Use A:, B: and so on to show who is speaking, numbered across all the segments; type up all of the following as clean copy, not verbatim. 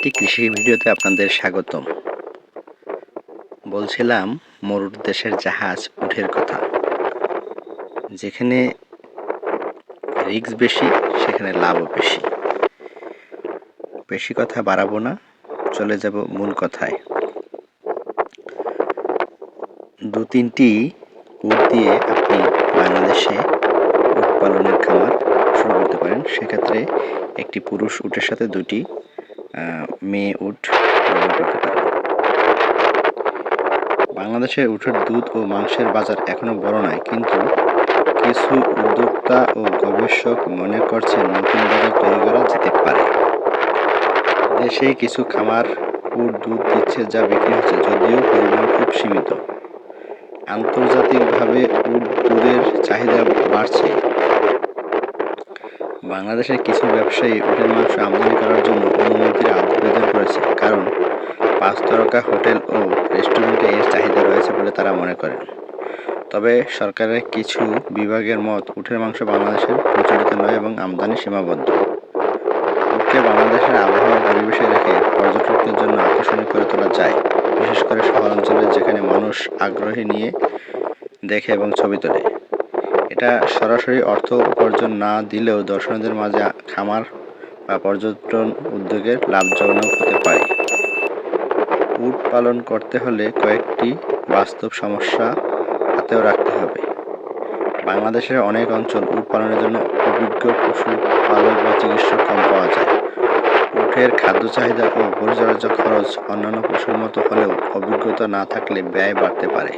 A: একটি কৃষি ভিডিওতে আপনাদের স্বাগতম। বলছিলাম মরুর দেশের জাহাজ উটের কথা। যেখানে রিস্ক বেশি সেখানে লাভও বেশি। বেশি কথা বাড়াবো না, চলে যাব মূল কথায়। 2-3টি উট দিয়ে আপনি বাংলাদেশে উট পালনের খামার শুরু করতে পারেন। সেক্ষেত্রে একটি পুরুষ উটের সাথে 2টি মেয়ে উট ব্যবহার করতে পারেন। বাংলাদেশে উটের দুধ ও মাংসের বাজার এখনো বড় নয়, কিন্তু কিছু উদ্যোক্তা ও গবেষক মনে করছেন নতুন বাজার তৈরি করা যেতে পারে। দেশেই কিছু খামার উট দুধ দিচ্ছে, যা বিক্রি হচ্ছে, যদিও পরিমাণ খুব সীমিত। আন্তর্জাতিকভাবে উট দুধের চাহিদা বাড়ছে। বাংলাদেশের কিছু ব্যবসায়ী উটের মাংস আমদানি করার জন্য অনুমতির আবেদন করেছে, কারণ 5 তারকা হোটেল ও রেস্টুরেন্টে এর চাহিদা রয়েছে বলে তারা মনে করেন। তবে সরকারের কিছু বিভাগের মত, উটের মাংস বাংলাদেশের প্রচলিত নয় এবং আমদানি সীমাবদ্ধ। উটকে বাংলাদেশের আবহাওয়া পরিবেশে রেখে পর্যটকদের জন্য আকর্ষণীয় করে তোলা যায়, বিশেষ করে শহরাঞ্চলে, যেখানে মানুষ আগ্রহী নিয়ে দেখে এবং ছবি তোলে। এটা সরাসরি অর্থ উপার্জন না দিলেও দর্শকদের মাঝে খামার বা পর্যটন উদ্যোগের লাভজনক হতে পারে। উট পালন করতে হলে কয়েকটি বাস্তব সমস্যা হাতেও রাখতে হবে। বাংলাদেশের অনেক অঞ্চল উট পালনের জন্য অভিজ্ঞ পশুপালক বা চিকিৎসক কম পাওয়া যায়। উটের খাদ্য চাহিদা ও পরিচর্যা খরচ অন্যান্য পশুর মতো হলেও অভিজ্ঞতা না থাকলে ব্যয় বাড়তে পারে।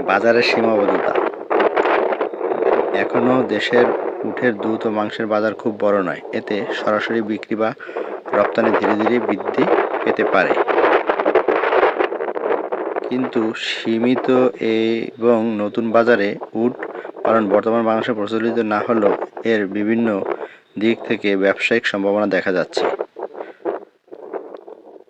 A: বাজারের সীমাবদ্ধতা। এখনও দেশের উটের দুধ ও মাংসের বাজার খুব বড় নয়, এতে সরাসরি বিক্রি বা রপ্তানি ধীরে ধীরে বৃদ্ধি পেতে পারে। কিন্তু সীমিত এবং নতুন বাজারে উট পালন বর্তমান বাংলাদেশে প্রচলিত না হলেও এর বিভিন্ন দিক থেকে ব্যবসায়িক সম্ভাবনা দেখা যাচ্ছে।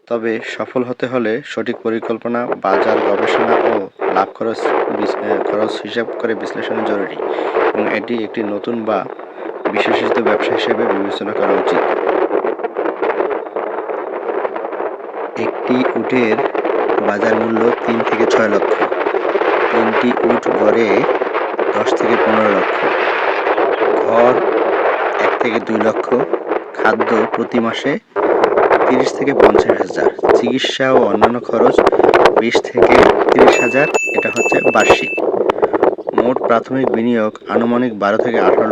A: তবে সফল হতে হলে সঠিক পরিকল্পনা, বাজার গবেষণা ও লাভ খরচ হিসাব করে বিশ্লেষণ জরুরি, এবং এটি একটি নতুন বা বিশেষিত ব্যবসা হিসেবে বিবেচনা করা উচিত। একটি উটের বাজার মূল্য 3 থেকে 6 লক্ষ। 3টি উট গড়ে 10 থেকে 15 লক্ষ। ঘর 1 থেকে 2 লক্ষ। খাদ্য প্রতি মাসে 30 থেকে 50,000। চিকিৎসা ও অন্যান্য খরচ 20 থেকে 30,000। এটা হচ্ছে বার্ষিক। মোট প্রাথমিক বিনিয়োগ আনুমানিক 12 থেকে 18